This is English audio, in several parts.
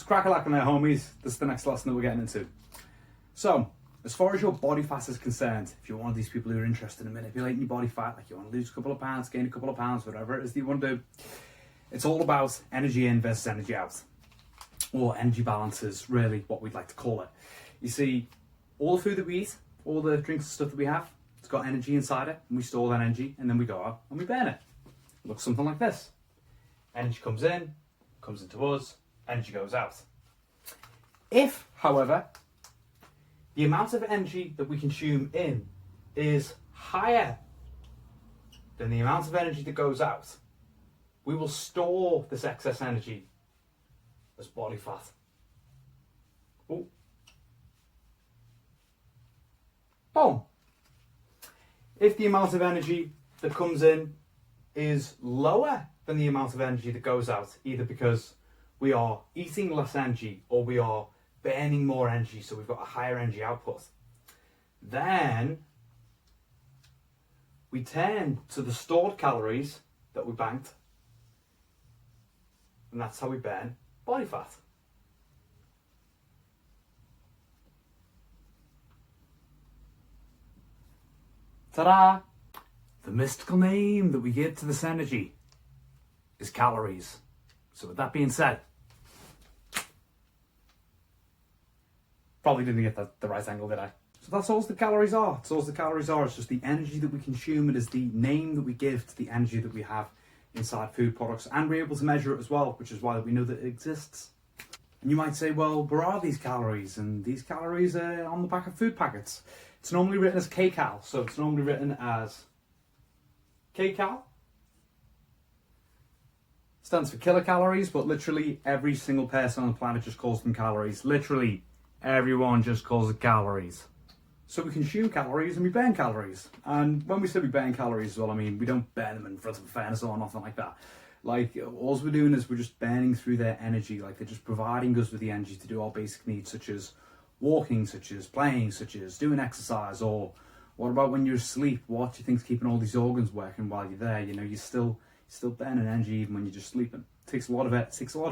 crack-a-lack there, homies. This is the next lesson that we're getting into. So, as far as your body fat is concerned, if you're one of these people who are interested in manipulating your body fat, like you want to lose a couple of pounds, gain a couple of pounds, whatever it is that you want to do, it's all about energy in versus energy out. Or energy balance is really what we'd like to call it. You see, all the food that we eat, all the drinks and stuff that we have, it's got energy inside it, and we store that energy, and then we go out and we burn it. It looks something like this. Energy comes into us, energy goes out. If, however, the amount of energy that we consume in is higher than the amount of energy that goes out, we will store this excess energy as body fat. Ooh. Boom. If the amount of energy that comes in is lower than the amount of energy that goes out, either because we are eating less energy or we are burning more energy, so we've got a higher energy output, then we turn to the stored calories that we banked, and that's how we burn body fat. Ta-da! The mystical name that we give to this energy is calories. So with that being said, probably didn't get the right angle, did I? So that's all the calories are. That's all the calories are. It's just the energy that we consume. It is the name that we give to the energy that we have inside food products, and we're able to measure it as well, which is why we know that it exists. And you might say, well, where are these calories? And these calories are on the back of food packets. It's normally written as kcal, so it's normally written as kcal. Stands for kilocalories, but literally every single person on the planet just calls them calories. Literally everyone just calls it calories. So we consume calories and we burn calories. And when we say we burn calories as well, I mean, we don't burn them in front of a furnace or nothing like that. Like, all we're doing is we're just burning through their energy. Like, they're just providing us with the energy to do our basic needs, such as walking, such as playing, such as doing exercise. Or what about when you're asleep? What do you think's keeping all these organs working while you're there? You know, you're still burning energy even when you're just sleeping. It takes a lot of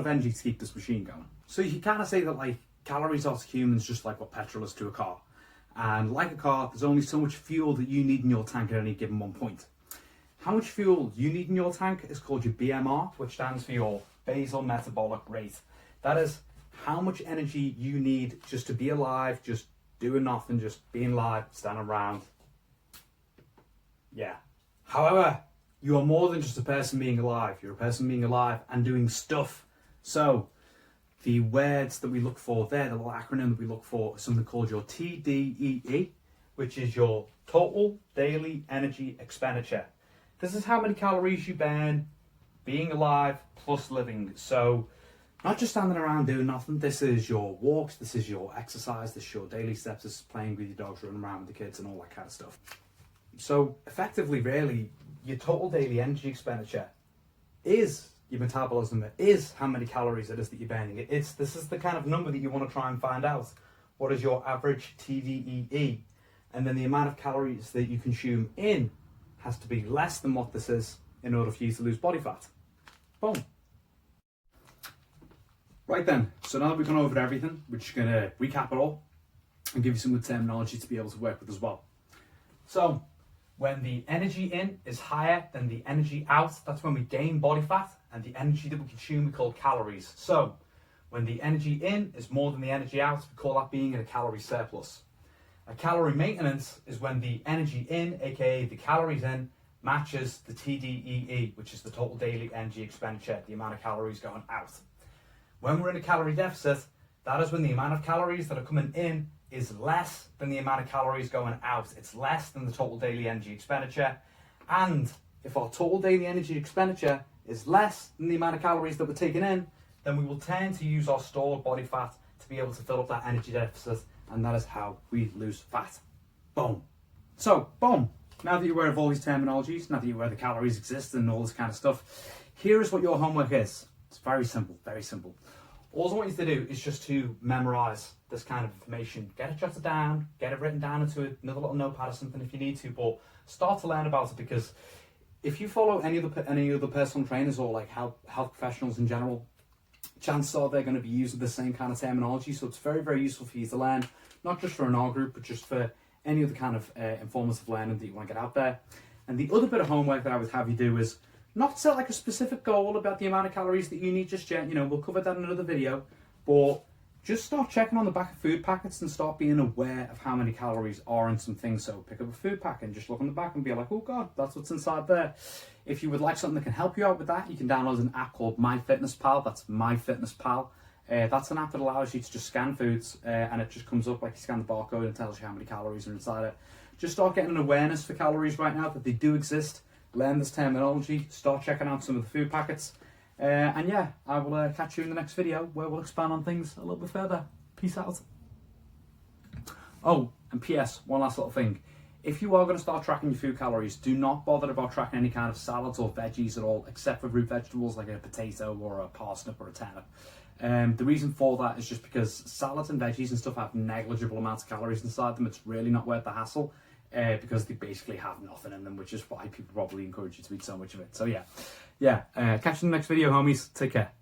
energy to keep this machine going. So you can kind of say that, like, calories are to humans just like what petrol is to a car. And like a car, there's only so much fuel that you need in your tank at any given one point. How much fuel you need in your tank is called your BMR, which stands for your basal metabolic rate. That is how much energy you need just to be alive, just doing nothing, just being alive, standing around. Yeah. However, you are more than just a person being alive. You're a person being alive and doing stuff. So the words that we look for there, the little acronym that we look for, is something called your TDEE, which is your total daily energy expenditure. This is how many calories you burn being alive plus living. So not just standing around doing nothing. This is your walks, this is your exercise, this is your daily steps, this is playing with your dogs, running around with the kids and all that kind of stuff. So effectively, really, your total daily energy expenditure is your metabolism. It is how many calories it is that you're burning. This is the kind of number that you want to try and find out. What is your average TDEE? And then the amount of calories that you consume in has to be less than what this is in order for you to lose body fat. Boom. Right then, so now that we've gone over everything, we're just going to recap it all and give you some good terminology to be able to work with as well. So, when the energy in is higher than the energy out, that's when we gain body fat, and the energy that we consume we call calories. So, when the energy in is more than the energy out, we call that being in a calorie surplus. A calorie maintenance is when the energy in, aka the calories in, matches the TDEE, which is the total daily energy expenditure, the amount of calories going out. When we're in a calorie deficit, that is when the amount of calories that are coming in is less than the amount of calories going out. It's less than the total daily energy expenditure. And if our total daily energy expenditure is less than the amount of calories that we're taking in, then we will tend to use our stored body fat to be able to fill up that energy deficit, and that is how we lose fat. Boom. So, boom. Now that you're aware of all these terminologies, now that you're aware the calories exist and all this kind of stuff, here is what your homework is. It's very simple, very simple. All I want you to do is just to memorize this kind of information. Get it jotted down, get it written down into another little notepad or something if you need to, but start to learn about it, because if you follow any other personal trainers or like health professionals in general, chances are they're going to be using the same kind of terminology. So it's very, very useful for you to learn, not just for an R group, but just for any other kind of informative learning that you want to get out there. And the other bit of homework that I would have you do is not set like a specific goal about the amount of calories that you need just yet. You know, we'll cover that in another video, but just start checking on the back of food packets and start being aware of how many calories are in some things. So pick up a food packet and just look on the back and be like, oh God, that's what's inside there. If you would like something that can help you out with that, you can download an app called MyFitnessPal. That's MyFitnessPal. That's an app that allows you to just scan foods and it just comes up like you scan the barcode and tells you how many calories are inside it. Just start getting an awareness for calories right now, that they do exist. Learn this terminology, start checking out some of the food packets. And yeah, I will catch you in the next video where we'll expand on things a little bit further. Peace out. Oh, and PS, one last little thing. If you are going to start tracking your food calories, do not bother about tracking any kind of salads or veggies at all, except for root vegetables like a potato or a parsnip or a turnip. The reason for that is just because salads and veggies and stuff have negligible amounts of calories inside them. It's really not worth the hassle because they basically have nothing in them, which is why people probably encourage you to eat so much of it. So yeah, catch you in the next video, homies. Take care.